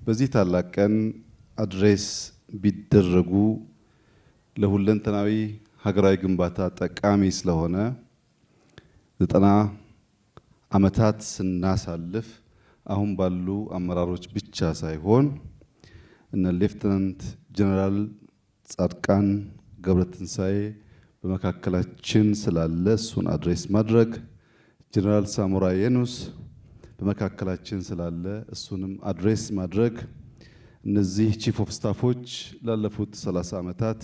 በዚህ ታላቅ ቀን አድሬስ ቢደረጉ ለሁለንተናዊ ሀገራዊ ግንባታ ጠቃሚ ስለሆነ 90 ዓመታት ስናሳልፍ አሁን ባሉ አመራሮች ብቻ ሳይሆን እነ ሌፍተናንት ጀነራል ጻድቃን ገብረትንሳኤ በመካከላችን ስላለ እሱን አድሬስ ማድረግ፣ ጀነራል ሳሞራ የኑስ በመካከላችን ስላለ እሱንም አድሬስ ማድረግ፣ እነዚህ ቺፍ ኦፍ ስታፎች ላለፉት 30 ዓመታት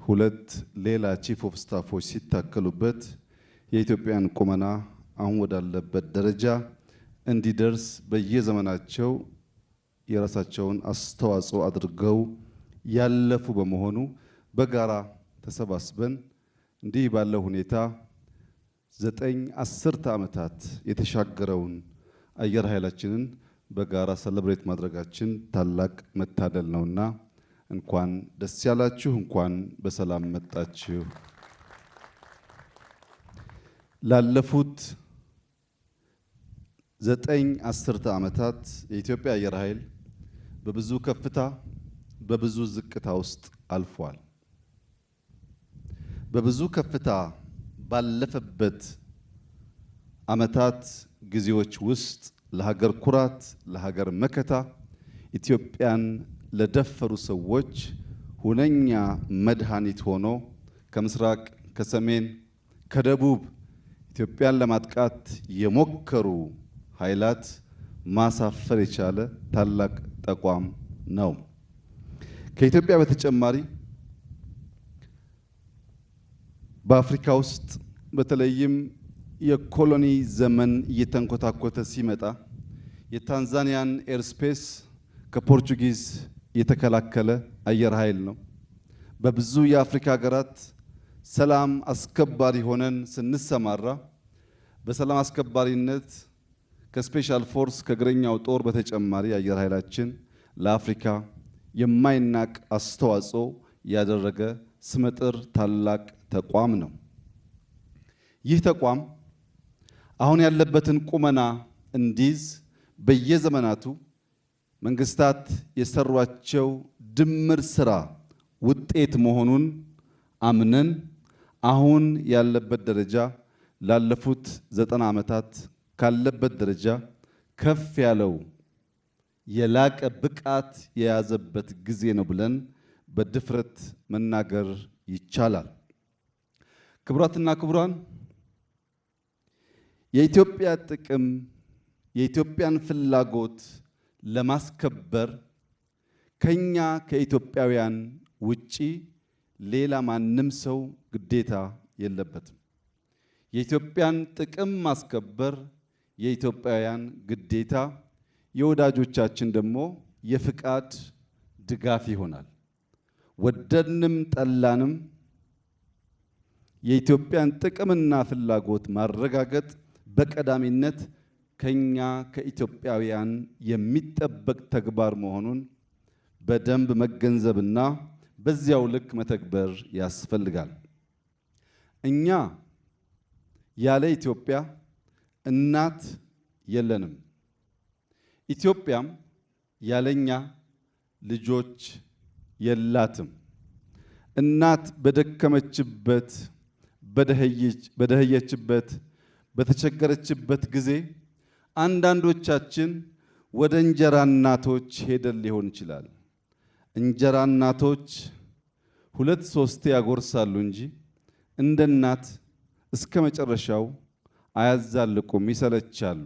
ሁለት ሌላ ቺፍ ኦፍ ስታፎች ሲታከሉበት የኢትዮጵያን ቁመና አሁን ወዳለበት ደረጃ እንዲደርስ በየዘመናቸው የራሳቸውን አስተዋጽኦ አድርገው ያለፉ በመሆኑ በጋራ ተሰባስበን እንዲህ ባለው ሁኔታ 9 ዓመታት የተሻገረውን አየር ኃይላችንን በጋራ ሰለብሬት ማድረጋችን ታላቅ መታደል ነውና እንኳን ደስ ያላችሁ፣ እንኳን በሰላም መጣችሁ። ላለፉት 9 ዓመታት የኢትዮጵያ አየር ኃይል በብዙ ከፍታ በብዙ ዝቅታ ውስጥ አልፏል። በብዙ ከፍታ ባለፈበት ዓመታት ጊዜዎች ውስጥ ለሀገር ኩራት፣ ለሀገር መከታ ኢትዮጵያን ለደፈሩ ሰዎች ሁነኛ መድኃኒት ሆኖ ከምስራቅ፣ ከሰሜን፣ ከደቡብ ኢትዮጵያን ለማጥቃት የሞከሩ ኃይላት ማሳፈር የቻለ ታላቅ ተቋም ነው። ከኢትዮጵያ በተጨማሪ በአፍሪካ ውስጥ በተለይም የኮሎኒ ዘመን እየተንኮታኮተ ሲመጣ የታንዛኒያን ኤርስፔስ ከፖርቹጊዝ የተከላከለ አየር ኃይል ነው። በብዙ የአፍሪካ ሀገራት ሰላም አስከባሪ ሆነን ስንሰማራ በሰላም አስከባሪነት ከስፔሻል ፎርስ ከእግረኛው ጦር በተጨማሪ አየር ኃይላችን ለአፍሪካ የማይናቅ አስተዋጽኦ ያደረገ ስመጥር ታላቅ ተቋም ነው። ይህ ተቋም አሁን ያለበትን ቁመና እንዲይዝ በየዘመናቱ መንግስታት የሰሯቸው ድምር ስራ ውጤት መሆኑን አምነን አሁን ያለበት ደረጃ ላለፉት 90 ዓመታት ካለበት ደረጃ ከፍ ያለው የላቀ ብቃት የያዘበት ጊዜ ነው ብለን በድፍረት መናገር ይቻላል። ክቡራትና ክቡራን፣ የኢትዮጵያ ጥቅም የኢትዮጵያን ፍላጎት ለማስከበር ከኛ ከኢትዮጵያውያን ውጪ ሌላ ማንም ሰው ግዴታ የለበትም። የኢትዮጵያን ጥቅም ማስከበር የኢትዮጵያውያን ግዴታ፣ የወዳጆቻችን ደግሞ የፍቃድ ድጋፍ ይሆናል። ወደድንም ጠላንም የኢትዮጵያን ጥቅምና ፍላጎት ማረጋገጥ በቀዳሚነት ከኛ ከኢትዮጵያውያን የሚጠበቅ ተግባር መሆኑን በደንብ መገንዘብና በዚያው ልክ መተግበር ያስፈልጋል። እኛ ያለ ኢትዮጵያ እናት የለንም። ኢትዮጵያም ያለኛ ልጆች የላትም። እናት በደከመችበት፣ በደህየችበት፣ በተቸገረችበት ጊዜ አንዳንዶቻችን ወደ እንጀራ እናቶች ሄደን ሊሆን ይችላል። እንጀራ እናቶች 2-3 ያጎርሳሉ እንጂ እንደ እናት እስከ መጨረሻው አያዛልቁም፣ ይሰለቻሉ።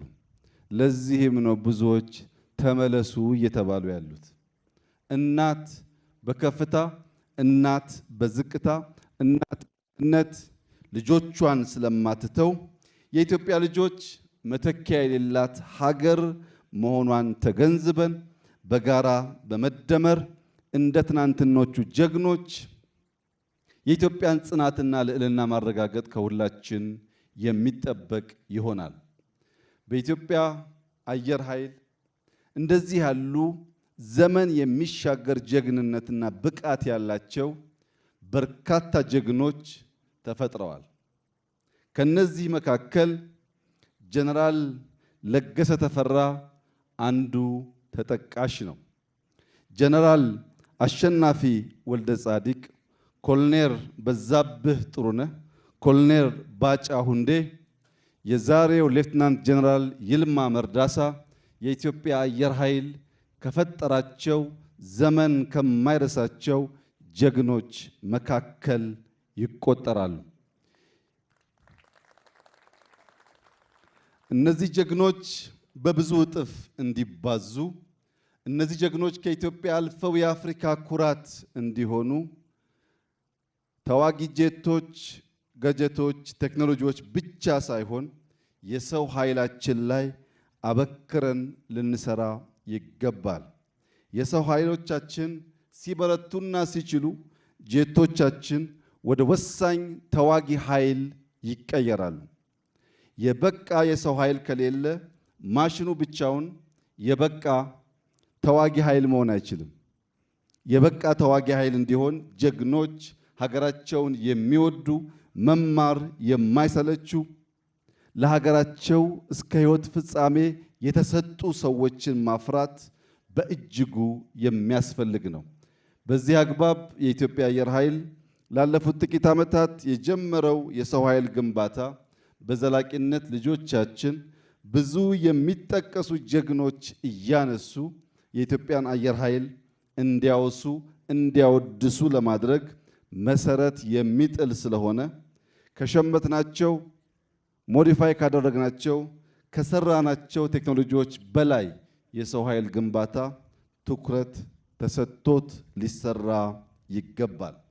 ለዚህም ነው ብዙዎች ተመለሱ እየተባሉ ያሉት። እናት በከፍታ፣ እናት በዝቅታ፣ እናትነት ልጆቿን ስለማትተው የኢትዮጵያ ልጆች መተኪያ የሌላት ሀገር መሆኗን ተገንዝበን በጋራ በመደመር እንደ ትናንትኖቹ ጀግኖች የኢትዮጵያን ጽናትና ልዕልና ማረጋገጥ ከሁላችን የሚጠበቅ ይሆናል። በኢትዮጵያ አየር ኃይል እንደዚህ ያሉ ዘመን የሚሻገር ጀግንነትና ብቃት ያላቸው በርካታ ጀግኖች ተፈጥረዋል። ከነዚህ መካከል ጀነራል ለገሰ ተፈራ አንዱ ተጠቃሽ ነው። ጀነራል አሸናፊ ወልደ ጻዲቅ፣ ኮሎኔል በዛብህ ጥሩነህ፣ ኮሎኔል ባጫ ሁንዴ፣ የዛሬው ሌፍትናንት ጀነራል ይልማ መርዳሳ የኢትዮጵያ አየር ኃይል ከፈጠራቸው ዘመን ከማይረሳቸው ጀግኖች መካከል ይቆጠራሉ። እነዚህ ጀግኖች በብዙ እጥፍ እንዲባዙ፣ እነዚህ ጀግኖች ከኢትዮጵያ አልፈው የአፍሪካ ኩራት እንዲሆኑ ተዋጊ ጄቶች፣ ገጀቶች፣ ቴክኖሎጂዎች ብቻ ሳይሆን የሰው ኃይላችን ላይ አበክረን ልንሰራ ይገባል። የሰው ኃይሎቻችን ሲበረቱና ሲችሉ ጄቶቻችን ወደ ወሳኝ ተዋጊ ኃይል ይቀየራሉ። የበቃ የሰው ኃይል ከሌለ ማሽኑ ብቻውን የበቃ ተዋጊ ኃይል መሆን አይችልም። የበቃ ተዋጊ ኃይል እንዲሆን ጀግኖች፣ ሀገራቸውን የሚወዱ መማር የማይሰለቹ ለሀገራቸው እስከ ሕይወት ፍጻሜ የተሰጡ ሰዎችን ማፍራት በእጅጉ የሚያስፈልግ ነው። በዚህ አግባብ የኢትዮጵያ አየር ኃይል ላለፉት ጥቂት ዓመታት የጀመረው የሰው ኃይል ግንባታ በዘላቂነት ልጆቻችን ብዙ የሚጠቀሱ ጀግኖች እያነሱ የኢትዮጵያን አየር ኃይል እንዲያወሱ እንዲያወድሱ ለማድረግ መሰረት የሚጥል ስለሆነ ከሸመትናቸው፣ ሞዲፋይ ካደረግናቸው፣ ከሰራናቸው ቴክኖሎጂዎች በላይ የሰው ኃይል ግንባታ ትኩረት ተሰጥቶት ሊሰራ ይገባል።